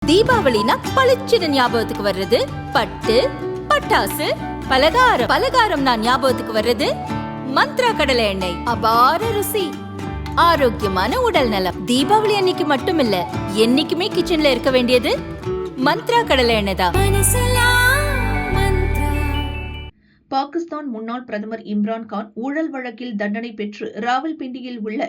தீபாவளினா பளிச்சுன்னு ஞாபகத்துக்கு வர்றது பட்டு, பட்டாசு, பலகாரம். பலகாரம்னா ஞாபகத்துக்கு வர்றது மந்த்ரா கடலை எண்ணெய். அபார ருசி, ஆரோக்கியமான உடல் நலம். தீபாவளி அன்னைக்கு மட்டும் இல்ல, என்னைக்குமே கிச்சன்ல இருக்க வேண்டியது மந்த்ரா கடலை எண்ணெய் தான். பாகிஸ்தான் முன்னாள் பிரதமர் இம்ரான் கான் ஊழல் வழக்கில் தண்டனை பெற்று ராவல்பிண்டியில் உள்ள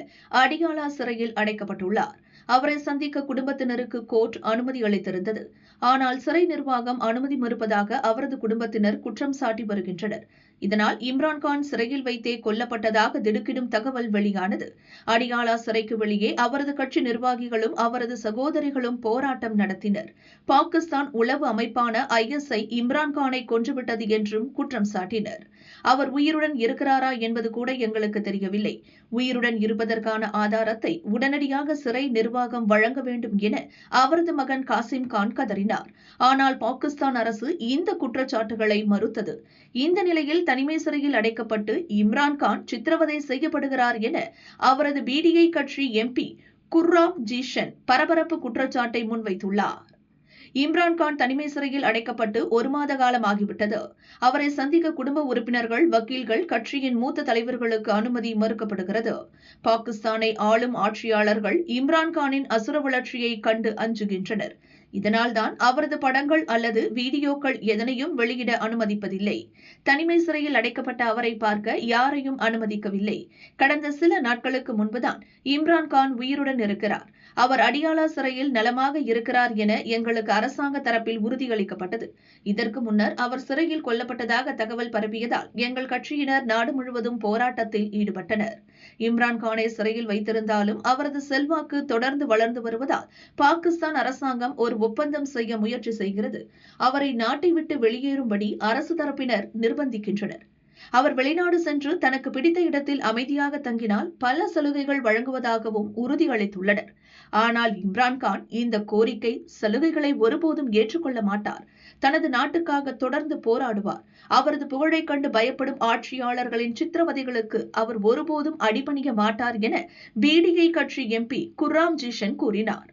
அடியாலா சிறையில் அடைக்கப்பட்டுள்ளார். அவரை சந்திக்க குடும்பத்தினருக்கு கோர்ட் அனுமதி அளித்திருந்தது. ஆனால் சிறை நிர்வாகம் அனுமதி மறுப்பதாக அவரது குடும்பத்தினர் குற்றம் சாட்டி வருகின்றனர். இதனால் இம்ரான்கான் சிறையில் வைத்தே கொல்லப்பட்டதாக திடுக்கிடும் தகவல் வெளியானது. அடியாலா சிறைக்கு வெளியே அவரது கட்சி நிர்வாகிகளும் அவரது சகோதரிகளும் போராட்டம் நடத்தினர். பாகிஸ்தான் உளவு அமைப்பான ISI இம்ரான்கானை கொன்றுவிட்டது என்றும் குற்றம் சாட்டினர். அவர் உயிருடன் இருக்கிறாரா என்பது கூட எங்களுக்கு தெரியவில்லை. உயிருடன் இருப்பதற்கான ஆதாரத்தை உடனடியாக சிறை நிர்வாகம் வழங்க வேண்டும் என அவரது மகன் காசிம் கான் கதறினார். ஆனால் பாகிஸ்தான் அரசு இந்த குற்றச்சாட்டுகளை மறுத்தது. இந்த நிலையில் தனிமை சிறையில் அடைக்கப்பட்டு இம்ரான்கான் சித்திரவதை செய்யப்படுகிறார் என அவரது BDI கட்சி MP குர்ராம் ஜீஷன் பரபரப்பு குற்றச்சாட்டை முன்வைத்துள்ளார். இம்ரான்கான் தனிமை சிறையில் அடைக்கப்பட்டு 1 மாத காலம் ஆகிவிட்டது. அவரை சந்திக்க குடும்ப உறுப்பினர்கள், வக்கீல்கள், கட்சியின் மூத்த தலைவர்களுக்கு அனுமதி மறுக்கப்படுகிறது. பாகிஸ்தானை ஆளும் ஆட்சியாளர்கள் இம்ரான்கானின் அசுர வளர்ச்சியை கண்டு அஞ்சுகின்றனர். இதனால்தான் அவரது படங்கள் அல்லது வீடியோக்கள் எதனையும் வெளியிட அனுமதிப்பதில்லை. தனிமை சிறையில் அடைக்கப்பட்ட அவரை பார்க்க யாரையும் அனுமதிக்கவில்லை. கடந்த சில நாட்களுக்கு முன்புதான் இம்ரான்கான் உயிருடன் இருக்கிறார், அவர் அடியாலா சிறையில் நலமாக இருக்கிறார் என எங்களுக்கு அரசாங்க தரப்பில் உறுதியளிக்கப்பட்டது. இதற்கு முன்னர் அவர் சிறையில் கொல்லப்பட்டதாக தகவல் பரப்பியதால் எங்கள் கட்சியினர் நாடு முழுவதும் போராட்டத்தில் ஈடுபட்டனர். இம்ரான்கானை சிறையில் வைத்திருந்தாலும் அவரது செல்வாக்கு தொடர்ந்து வளர்ந்து வருவதால் பாகிஸ்தான் அரசாங்கம் ஒரு ஒப்பந்தம் செய்ய முயற்சி செய்கிறது. அவரை நாட்டை விட்டு வெளியேறும்படி அரசு தரப்பினர் நிர்பந்திக்கின்றனர். அவர் வெளிநாடு சென்று தனக்கு பிடித்த இடத்தில் அமைதியாக தங்கினால் பல சலுகைகள் வழங்குவதாகவும் உறுதியளித்துள்ளனர். ஆனால் இம்ரான்கான் இந்த கோரிக்கை, சலுகைகளை ஒருபோதும் ஏற்றுக்கொள்ள மாட்டார். தனது நாட்டுக்காக தொடர்ந்து போராடுவார். அவரது புகழைக் கண்டு பயப்படும் ஆட்சியாளர்களின் சித்திரவதைகளுக்கு அவர் ஒருபோதும் அடிபணிய மாட்டார் என BDI கட்சி MP குர்ராம் ஜீஷன் கூறினார்.